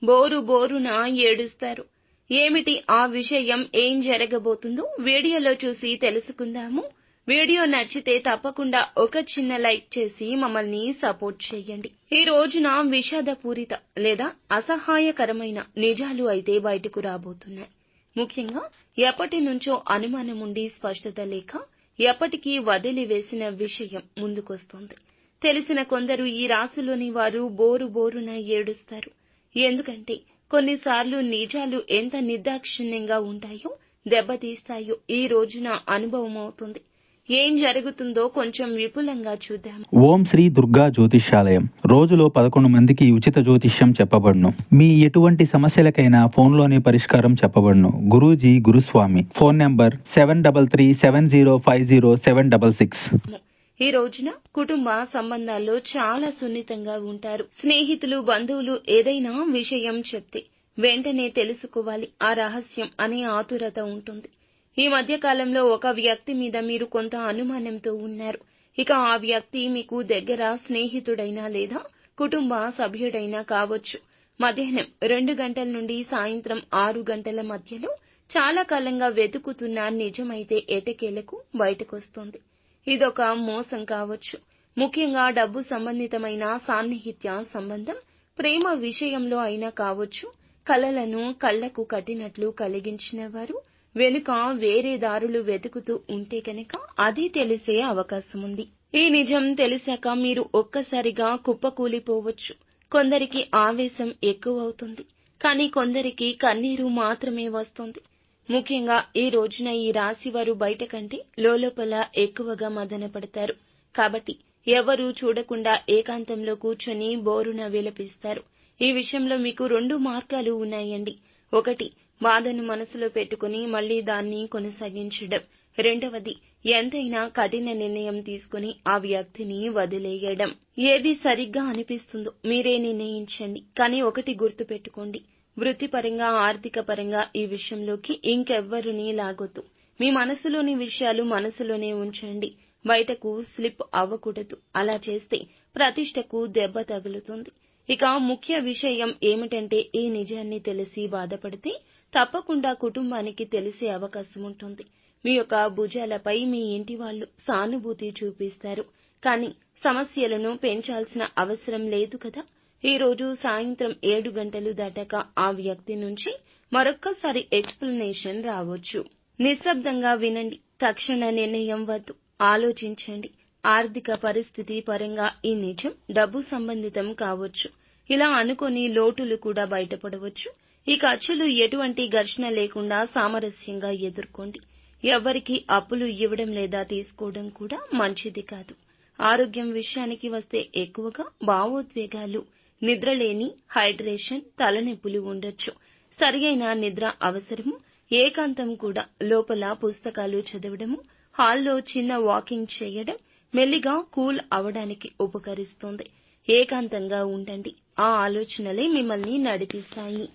Bore బోరున ఏడుస్తారు. ఏమిటి ఆ విషయం, ఏం జరగబోతుందో వీడియోలో చూసి తెలుసుకుందాము. వీడియో నచ్చితే తప్పకుండా ఒక చిన్న లైక్ చేసి మమ్మల్ని సపోర్ట్ చేయండి. ఈ రోజున విషాదపూరిత లేదా అసహాయకరమైన నిజాలు అయితే బయటకు రాబోతున్నాయి. ముఖ్యంగా ఎప్పటి నుంచో అనుమానం ఉండి స్పష్టత లేక ఎప్పటికీ వదిలివేసిన విషయం ముందుకొస్తోంది. తెలిసిన కొందరు ఈ రాశిలోని వారు బోరు బోరున ఏడుస్తారు. ఎందుకంటే కొన్నిసార్లు నిజాలు ఎంత నిర్దాక్షిణ్యంగా ఉంటాయో, దెబ్బతీస్తాయో ఈ రోజున అనుభవం అవుతుంది. ఏం జరుగుతుందో కొంచెం విపులంగా చూద్దాం. ఓం శ్రీ దుర్గా జ్యోతిష్యాలయం. రోజులో 11 మందికి ఉచిత జ్యోతిష్యం చెప్పబడును. మీ ఎటువంటి సమస్యలకైనా ఫోన్లోనే పరిష్కారం చెప్పబడును. గురూజీ గురుస్వామి. Phone number 7337050766. ఈ రోజున కుటుంబ సంబంధాల్లో చాలా సున్నితంగా ఉంటారు. స్నేహితులు, బంధువులు ఏదైనా విషయం చెప్తే వెంటనే తెలుసుకోవాలి ఆ రహస్యం అనే ఆతురత ఉంటుంది. ఈ మధ్య కాలంలో ఒక వ్యక్తి మీద మీరు కొంత అనుమానంతో ఉన్నారు. ఇక ఆ వ్యక్తి మీకు దగ్గర స్నేహితుడైనా లేదా కుటుంబ సభ్యుడైనా కావచ్చు. మధ్యాహ్నం 2 గంటల నుండి సాయంత్రం 6 గంటల మధ్యలో చాలా కాలంగా వెతుకుతున్న నిజమైతే ఎటకేలకు బయటకొస్తుంది. ఇదొక మోసం కావచ్చు. ముఖ్యంగా డబ్బు సంబంధితమైన సాన్నిహిత్య సంబంధం, ప్రేమ విషయంలో అయినా కావచ్చు. కలలను కళ్లకు కట్టినట్లు కలిగించిన వారు వెనుక వేరే దారులు వెతుకుతూ ఉంటే కనుక అది తెలిసే అవకాశం ఉంది. ఈ నిజం తెలిసాక మీరు ఒక్కసారిగా కుప్పకూలిపోవచ్చు. కొందరికి ఆవేశం ఎక్కువవుతుంది, కానీ కొందరికి కన్నీరు మాత్రమే వస్తుంది. ముఖ్యంగా ఈ రోజున ఈ రాశి వారు బయట కంటే లోలోపల ఎక్కువగా మదన పడతారు. కాబట్టి ఎవరూ చూడకుండా ఏకాంతంలో కూర్చొని బోరున విలపిస్తారు. ఈ విషయంలో మీకు 2 మార్గాలు ఉన్నాయండి. ఒకటి, బాధను మనసులో పెట్టుకుని మళ్లీ దాన్ని కొనసాగించడం. రెండవది, ఎంతైనా కఠిన నిర్ణయం తీసుకుని ఆ వ్యక్తిని వదిలేయడం. ఏది సరిగ్గా అనిపిస్తుందో మీరే నిర్ణయించండి. కానీ ఒకటి గుర్తుపెట్టుకోండి, వృత్తిపరంగా, ఆర్థిక పరంగా ఈ విషయంలోకి ఇంకెవ్వరినీ లాగొద్దు. మీ మనసులోని విషయాలు మనసులోనే ఉంచండి. బయటకు స్లిప్ అవ్వకూడదు. అలా చేస్తే ప్రతిష్టకు దెబ్బ తగులుతుంది. ఇక ముఖ్య విషయం ఏమిటంటే ఈ నిజాన్ని తెలిసి బాధపడితే తప్పకుండా కుటుంబానికి తెలిసే అవకాశం ఉంటుంది. మీ యొక్క భుజాలపై మీ ఇంటి వాళ్ళు సానుభూతి చూపిస్తారు. కానీ సమస్యలను పెంచాల్సిన అవసరం లేదు కదా. ఈ రోజు సాయంత్రం 7 గంటలు దాటాక ఆ వ్యక్తి నుంచి మరొక్కసారి ఎక్స్ప్లెనేషన్ రావచ్చు. నిశ్శబ్దంగా వినండి. తక్షణ నిర్ణయం వద్దు. ఆలోచించండి. ఆర్థిక పరిస్థితి పరంగా ఈ నిజం డబ్బు సంబంధితం కావచ్చు. ఇలా అనుకొని లోటులు కూడా బయటపడవచ్చు. ఈ ఖర్చులు ఎటువంటి ఘర్షణ లేకుండా సామరస్యంగా ఎదుర్కోండి. ఎవ్వరికీ అప్పులు ఇవ్వడం లేదా తీసుకోవడం కూడా మంచిది కాదు. ఆరోగ్యం విషయానికి వస్తే ఎక్కువగా భావోద్వేగాలు, నిద్రలేని, హైడ్రేషన్, తలనొప్పులు ఉండొచ్చు. సరియైన నిద్ర అవసరము. ఏకాంతం కూడా. లోపల పుస్తకాలు చదవడము, హాల్లో చిన్న వాకింగ్ చేయడం మెల్లిగా కూల్ అవడానికి ఉపకరిస్తుంది. ఏకాంతంగా ఉండండి. ఆ ఆలోచనలే మిమ్మల్ని నడిపిస్తాయి.